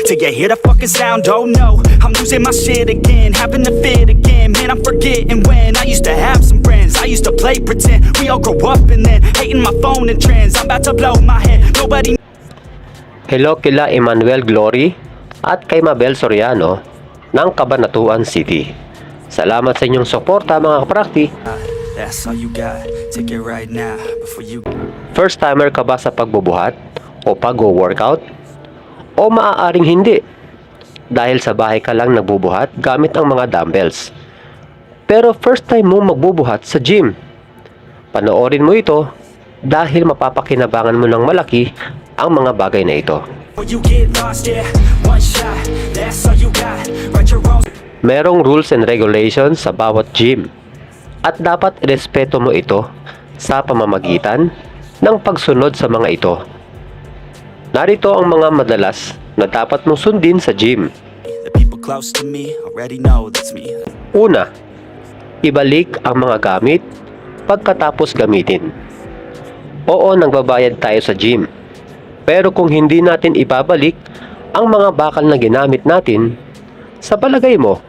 till you hear the fucking sound. Oh no, I'm losing my shit again, having a fit again. Man, I'm forgetting when I used to have some friends. I used to play pretend, we all grow up and then hating my phone and trends. I'm about to blow my head, nobody. Hello kila Emmanuel Glory at kay Mabel Soriano ng Cabanatuan City. Salamat sa inyong suporta mga kaprakti. That's all you got, take it right now before you. First timer ka ba sa pagbubuhat o pag-workout? O maaaring hindi dahil sa bahay ka lang nagbubuhat gamit ang mga dumbbells. Pero first time mo magbubuhat sa gym. Panoorin mo ito dahil mapapakinabangan mo ng malaki ang mga bagay na ito. Merong rules and regulations sa bawat gym at dapat irespeto mo ito sa pamamagitan ng pagsunod sa mga ito. Narito ang mga madalas na dapat mong sundin sa gym. Una, ibalik ang mga gamit pagkatapos gamitin. Oo, nagbabayad tayo sa gym. Pero kung hindi natin ibabalik ang mga bakal na ginamit natin, sa palagay mo,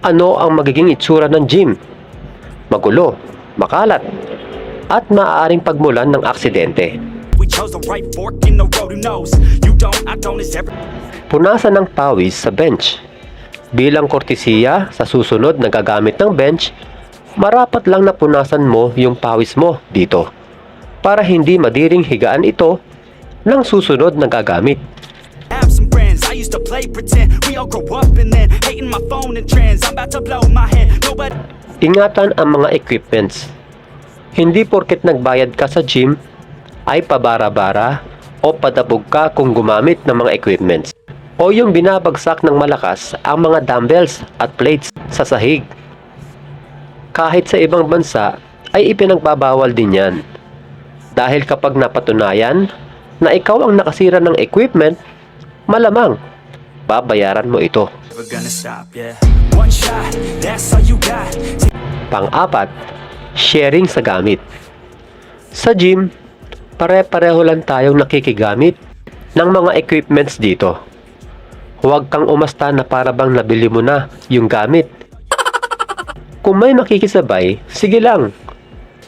ano ang magiging itsura ng gym? Magulo, makalat, at maaaring pagmulan ng aksidente. Punasan ng pawis sa bench. Bilang kortesiya sa susunod na gagamit ng bench, marapat lang na punasan mo yung pawis mo dito para hindi madiring higaan ito ng susunod na gagamit. Ingatan ang mga equipments. Hindi porket nagbayad ka sa gym ay pabara-bara o padabog ka kung gumamit ng mga equipments o yung binabagsak ng malakas ang mga dumbbells at plates sa sahig. Kahit sa ibang bansa ay ipinagbabawal din yan. Dahil kapag napatunayan na ikaw ang nakasira ng equipment, malamang babayaran mo ito. Pang-apat, sharing sa gamit. Sa gym, pare-pareho lang tayong nakikigamit ng mga equipments dito. Huwag kang umasta na para bang nabili mo na yung gamit. Kung may makikisabay, sige lang.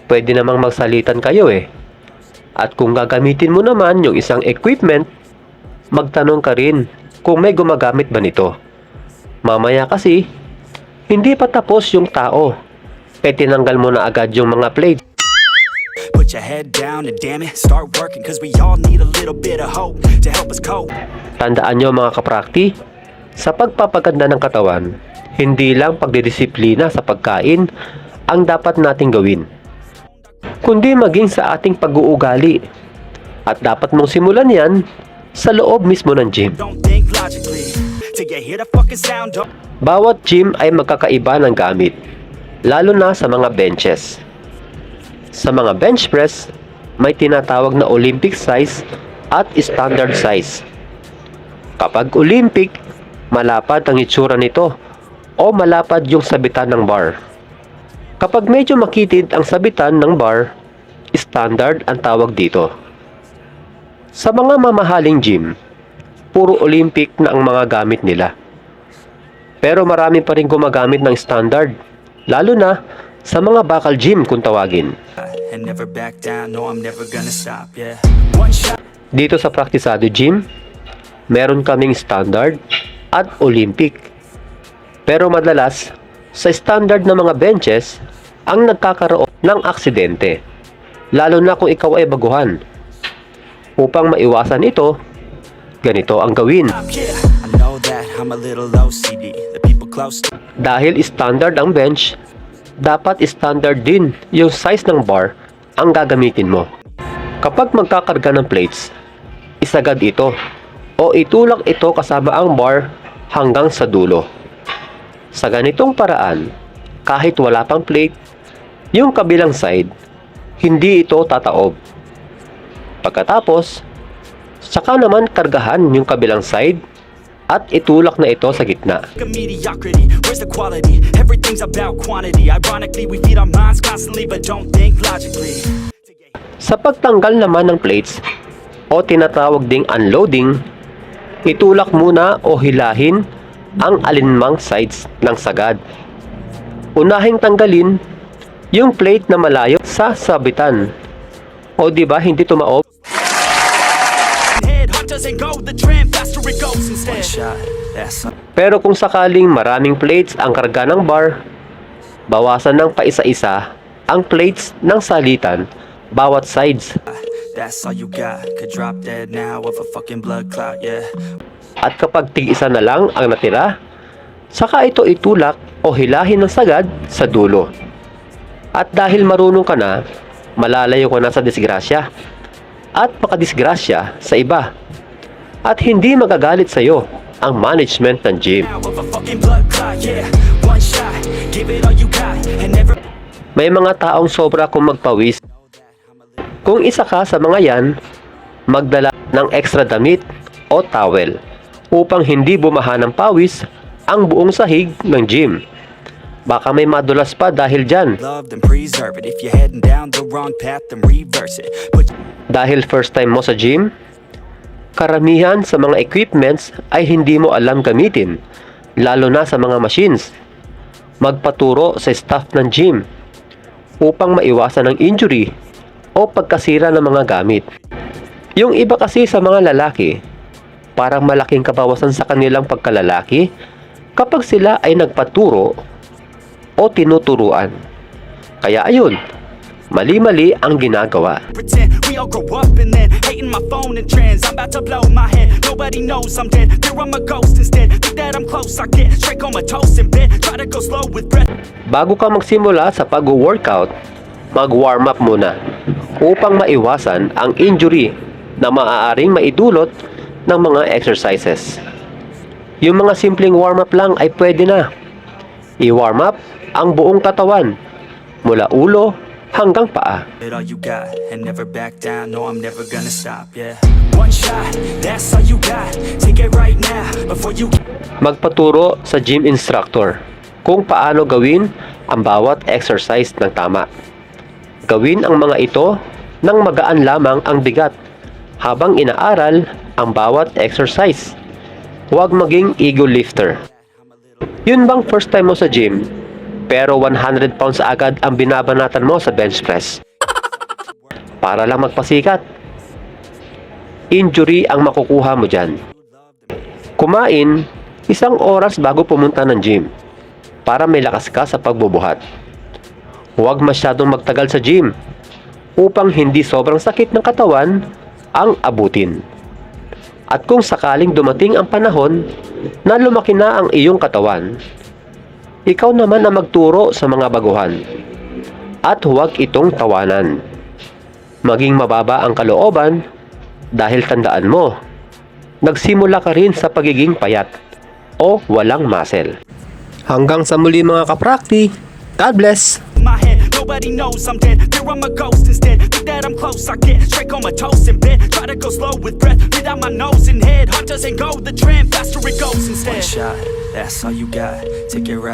Pwede namang magsalitan kayo eh. At kung gagamitin mo naman yung isang equipment, magtanong ka rin kung may gumagamit ba nito. Mamaya kasi, hindi pa tapos yung tao. Tinanggal mo na agad yung mga plates. Put your head down and damn it, start working cause we all need a little bit of hope to help us cope. Tandaan nyo mga kaprakti, sa pagpapaganda ng katawan, hindi lang pagdidisiplina sa pagkain ang dapat nating gawin, kundi maging sa ating pag-uugali. At dapat mong simulan yan sa loob mismo ng gym. Bawat gym ay magkakaiba ng gamit, lalo na sa mga benches. Sa mga bench press, may tinatawag na Olympic size at standard size. Kapag Olympic, malapad ang itsura nito o malapad yung sabitan ng bar. Kapag medyo makitid ang sabitan ng bar, standard ang tawag dito. Sa mga mamahaling gym, puro Olympic na ang mga gamit nila. Pero marami pa rin gumagamit ng standard, lalo na sa mga bakal gym kung tawagin. Dito sa Praktisado Gym, meron kaming standard at Olympic. Pero madalas, sa standard na mga benches, ang nagkakaroon ng aksidente, lalo na kung ikaw ay baguhan. Upang maiwasan ito, ganito ang gawin. Dahil standard ang bench, dapat standard din yung size ng bar ang gagamitin mo. Kapag magkakarga ng plates, isagad ito o itulak ito kasama ang bar hanggang sa dulo. Sa ganitong paraan, kahit wala pang plate, yung kabilang side, hindi ito tataob. Pagkatapos, saka naman kargahan yung kabilang side at itulak na ito sa gitna. Sa pagtanggal naman ng plates o tinatawag ding unloading, Itulak muna o hilahin ang alinmang sides ng sagad. Unahing tanggalin yung plate na malayo sa sabitan. O di ba hindi tumaob? Headhunters and go the trend faster it goes instead. One shot, that's Pero kung sakaling maraming plates ang karga ng bar, bawasan ng paisa-isa ang plates ng salitan bawat sides. that's all you got. Could drop dead now of a fucking blood clot, yeah. At kapag tig-isa na lang ang natira, saka ito itulak o hilahin ng sagad sa dulo. At dahil marunong ka na, malalayo ka na sa disgrasya at makadisgrasya sa iba. At hindi magagalit sa iyo ang management ng gym. Now of a fucking blood clot, yeah. One shot, give it all you got, and never. May mga taong sobra kung magpawis. Kung isa ka sa mga yan, magdala ng extra damit o towel upang hindi bumaha ng pawis ang buong sahig ng gym. Baka may madulas pa dahil dyan. Love then preserve it. If you're heading down the wrong path, then reverse it. Dahil first time mo sa gym, karamihan sa mga equipments ay hindi mo alam gamitin, lalo na sa mga machines. Magpaturo sa staff ng gym upang maiwasan ang injury o pagkasira ng mga gamit. Yung iba kasi sa mga lalaki, parang malaking kabawasan sa kanilang pagkalalaki kapag sila ay nagpaturo o tinuturuan. Kaya ayun, mali-mali ang ginagawa. Pretend we all grow up and then hating my phone and trends. I'm about to blow my head. Nobody knows I'm dead. Fear I'm a ghost instead. Think that I'm close, I get straight comatose in bed. Try to go slow with breath. Bago ka magsimula sa pag-workout, mag-warm up muna upang maiwasan ang injury na maaaring maidulot ng mga exercises. Yung mga simpleng warm up lang ay pwede na. I-warm up ang buong katawan mula ulo hanggang paa. It all you got and never back down. No, I'm never gonna stop. Yeah. One shot, that's all you got. Take it right now before you. Magpaturo sa gym instructor kung paano gawin ang bawat exercise ng tama. Gawin ang mga ito nang magaan lamang ang bigat habang inaaral ang bawat exercise. Huwag maging ego lifter. Yun bang first time mo sa gym, pero 100 pounds agad ang binabanatan mo sa bench press? Para lang magpasikat. Injury ang makukuha mo dyan. Kumain 1 oras bago pumunta ng gym para may lakas ka sa pagbubuhat. Huwag masyadong magtagal sa gym upang hindi sobrang sakit ng katawan ang abutin. At kung sakaling dumating ang panahon na lumaki na ang iyong katawan, ikaw naman ang magturo sa mga baguhan. At huwag itong tawanan. Maging mababa ang kalooban dahil tandaan mo, nagsimula ka rin sa pagiging payat o walang muscle. Hanggang sa muli mga kaprakti, God bless! My head, nobody knows I'm dead. Fear I'm a ghost instead. Think that I'm close, I get straight comatose in bed. Try to go slow with breath. Breathe out my nose and head. Hunters and go the trend faster it goes instead. One shot, that's all you got. Take it right.